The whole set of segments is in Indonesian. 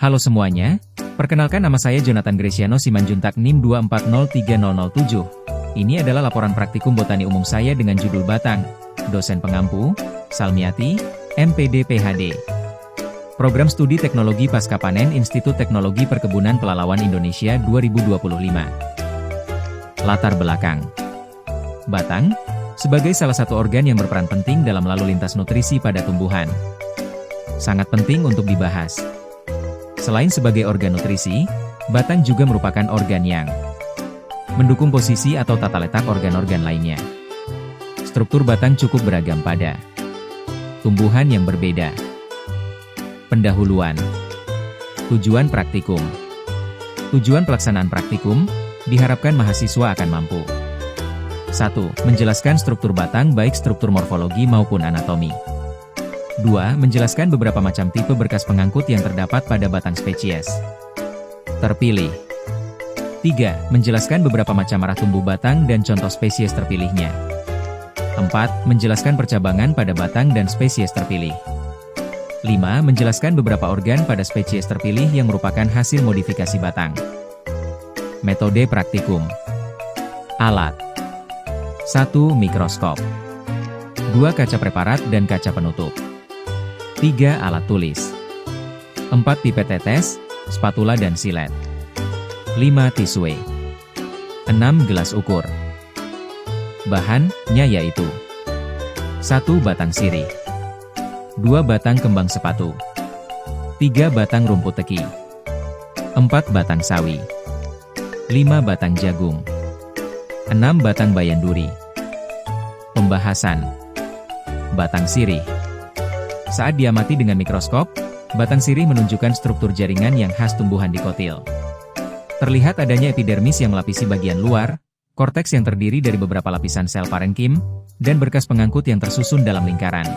Halo semuanya, perkenalkan nama saya Jonathan Gresiano Simanjuntak NIM 2403007. Ini adalah laporan praktikum botani umum saya dengan judul Batang, dosen pengampu, Salmiati, MPD PhD. Program Studi Teknologi Pascapanen Institut Teknologi Perkebunan Pelalawan Indonesia 2025. Latar belakang. Batang, sebagai salah satu organ yang berperan penting dalam lalu lintas nutrisi pada tumbuhan, sangat penting untuk dibahas. Selain sebagai organ nutrisi, batang juga merupakan organ yang mendukung posisi atau tata letak organ-organ lainnya. Struktur batang cukup beragam pada tumbuhan yang berbeda. Pendahuluan. Tujuan praktikum. Tujuan pelaksanaan praktikum, diharapkan mahasiswa akan mampu 1. Menjelaskan struktur batang baik struktur morfologi maupun anatomi. 2. Menjelaskan beberapa macam tipe berkas pengangkut yang terdapat pada batang spesies terpilih. 3. Menjelaskan beberapa macam arah tumbuh batang dan contoh spesies terpilihnya. 4. Menjelaskan percabangan pada batang dan spesies terpilih. 5. Menjelaskan beberapa organ pada spesies terpilih yang merupakan hasil modifikasi batang. Metode praktikum. Alat. 1. Mikroskop. 2. Kaca preparat dan kaca penutup. 3. Alat tulis. 4. Pipet tetes, spatula dan silet. 5. Tisue. 6. Gelas ukur. Bahannya yaitu 1. Batang sirih. 2. Batang kembang sepatu. 3. Batang rumput teki. 4. Batang sawi. 5. Batang jagung. 6. Batang bayanduri. Pembahasan. Batang sirih. Saat diamati dengan mikroskop, batang sirih menunjukkan struktur jaringan yang khas tumbuhan dikotil. Terlihat adanya epidermis yang melapisi bagian luar, korteks yang terdiri dari beberapa lapisan sel parenkim, dan berkas pengangkut yang tersusun dalam lingkaran.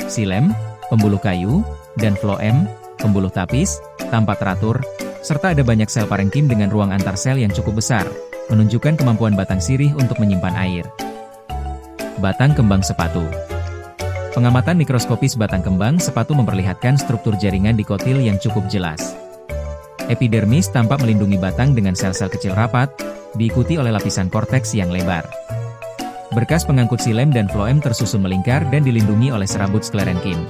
Xilem, pembuluh kayu, dan floem, pembuluh tapis, tanpa teratur, serta ada banyak sel parenkim dengan ruang antar sel yang cukup besar, menunjukkan kemampuan batang sirih untuk menyimpan air. Batang kembang sepatu. Pengamatan mikroskopis batang kembang sepatu memperlihatkan struktur jaringan dikotil yang cukup jelas. Epidermis tampak melindungi batang dengan sel-sel kecil rapat, diikuti oleh lapisan korteks yang lebar. Berkas pengangkut xilem dan floem tersusun melingkar dan dilindungi oleh serabut sklerenkim.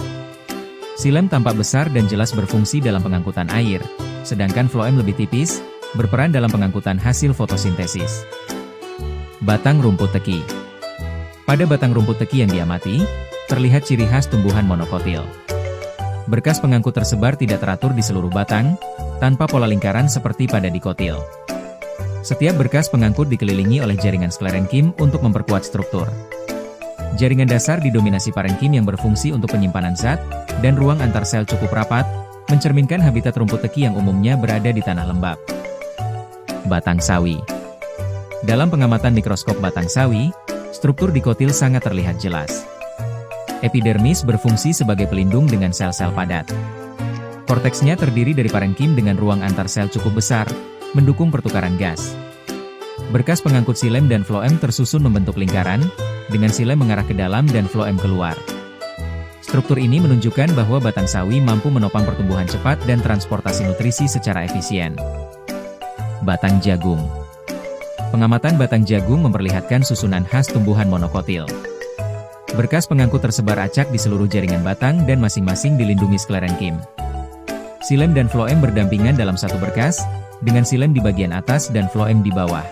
Xilem tampak besar dan jelas berfungsi dalam pengangkutan air, sedangkan floem lebih tipis, berperan dalam pengangkutan hasil fotosintesis. Batang rumput teki. Pada batang rumput teki yang diamati, terlihat ciri khas tumbuhan monokotil. Berkas pengangkut tersebar tidak teratur di seluruh batang, tanpa pola lingkaran seperti pada dikotil. Setiap berkas pengangkut dikelilingi oleh jaringan sklerenkim untuk memperkuat struktur. Jaringan dasar didominasi parenkim yang berfungsi untuk penyimpanan zat, dan ruang antar sel cukup rapat, mencerminkan habitat rumput teki yang umumnya berada di tanah lembab. Batang sawi. Dalam pengamatan mikroskop batang sawi, struktur dikotil sangat terlihat jelas. Epidermis berfungsi sebagai pelindung dengan sel-sel padat. Korteksnya terdiri dari parenkim dengan ruang antar sel cukup besar, mendukung pertukaran gas. Berkas pengangkut xilem dan floem tersusun membentuk lingkaran, dengan xilem mengarah ke dalam dan floem keluar. Struktur ini menunjukkan bahwa batang sawi mampu menopang pertumbuhan cepat dan transportasi nutrisi secara efisien. Batang jagung. Pengamatan batang jagung memperlihatkan susunan khas tumbuhan monokotil. Berkas pengangkut tersebar acak di seluruh jaringan batang dan masing-masing dilindungi sklerenkim. Xilem dan floem berdampingan dalam satu berkas, dengan xilem di bagian atas dan floem di bawah.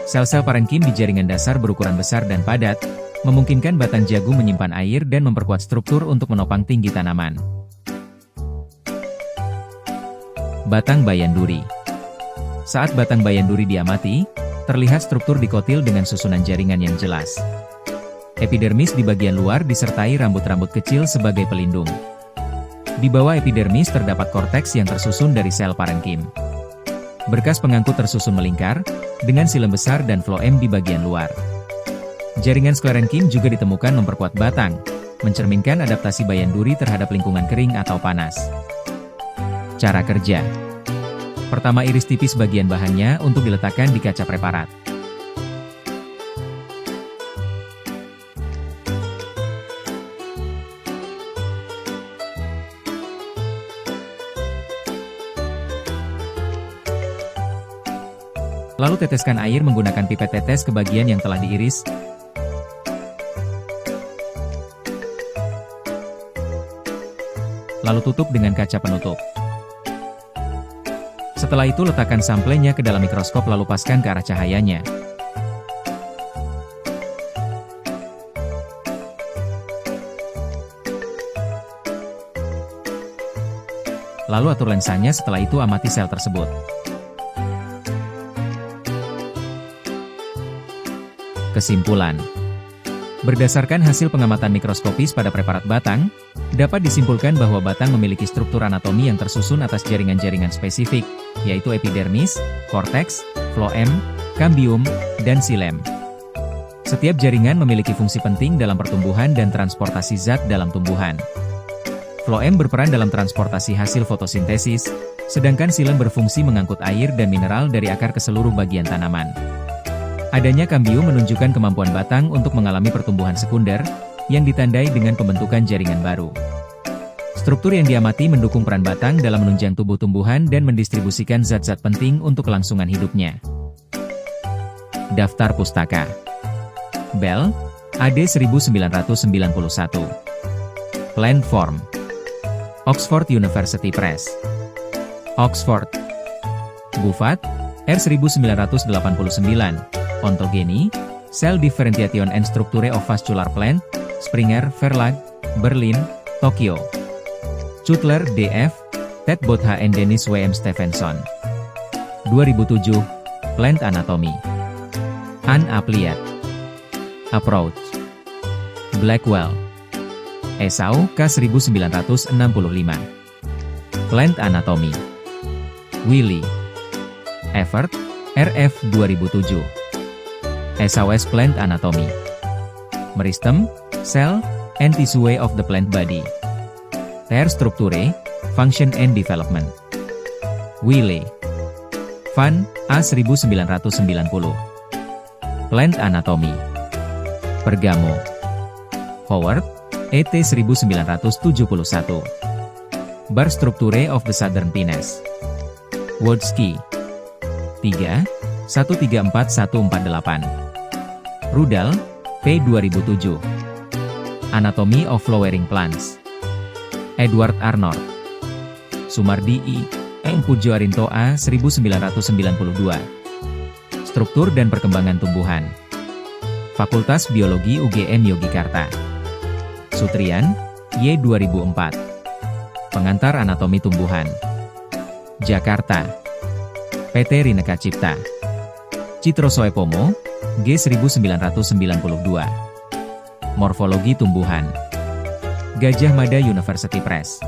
Sel-sel parenkim di jaringan dasar berukuran besar dan padat, memungkinkan batang jagung menyimpan air dan memperkuat struktur untuk menopang tinggi tanaman. Batang bayanduri. Saat batang bayanduri diamati, terlihat struktur dikotil dengan susunan jaringan yang jelas. Epidermis di bagian luar disertai rambut-rambut kecil sebagai pelindung. Di bawah epidermis terdapat korteks yang tersusun dari sel parenkim. Berkas pengangkut tersusun melingkar, dengan xilem besar dan floem di bagian luar. Jaringan sklerenkim juga ditemukan memperkuat batang, mencerminkan adaptasi bayanduri terhadap lingkungan kering atau panas. Cara kerja. Pertama, iris tipis bagian bahannya untuk diletakkan di kaca preparat. Lalu teteskan air menggunakan pipet tetes ke bagian yang telah diiris. Lalu tutup dengan kaca penutup. Setelah itu letakkan samplenya ke dalam mikroskop lalu paskan ke arah cahayanya. Lalu atur lensanya, setelah itu amati sel tersebut. Kesimpulan. Berdasarkan hasil pengamatan mikroskopis pada preparat batang, dapat disimpulkan bahwa batang memiliki struktur anatomi yang tersusun atas jaringan-jaringan spesifik, yaitu epidermis, korteks, floem, cambium, dan xilem. Setiap jaringan memiliki fungsi penting dalam pertumbuhan dan transportasi zat dalam tumbuhan. Floem berperan dalam transportasi hasil fotosintesis, sedangkan xilem berfungsi mengangkut air dan mineral dari akar ke seluruh bagian tanaman. Adanya cambium menunjukkan kemampuan batang untuk mengalami pertumbuhan sekunder, yang ditandai dengan pembentukan jaringan baru. Struktur yang diamati mendukung peran batang dalam menunjang tubuh tumbuhan dan mendistribusikan zat-zat penting untuk kelangsungan hidupnya. Daftar Pustaka. Bell, AD 1991. Plant Form. Oxford University Press. Oxford. Buffat, R 1989. Ontogeny, Cell Differentiation and Structure of Vascular Plant, Springer Verlag, Berlin, Tokyo. Cutler, D.F., Ted Botha and Dennis W.M. Stephenson. 2007, Plant Anatomy. Anne Appliat. Approach. Blackwell. Esau, K. 1965. Plant Anatomy. Wiley. Evert, R.F. 2007. SOS Plant Anatomy. Meristem, Cell, and Tissue of the Plant Body. Ter Structure, Function and Development. Wiley. Van, A. 1990. Plant Anatomy. Pergamo. Howard, E.T. 1971. Bar Structure of the Southern Pines. Wodsky. 3, 134148. Rudal, P. 2007. Anatomy of Flowering Plants. Edward Arnold. Sumardi I. M. Pujoarinto A. 1992. Struktur dan Perkembangan Tumbuhan. Fakultas Biologi UGM Yogyakarta. Sutrian, Y. 2004. Pengantar Anatomi Tumbuhan. Jakarta. PT Rineka Cipta. Citrosoepomo, G. 1992. Morfologi Tumbuhan. Gajah Mada University Press.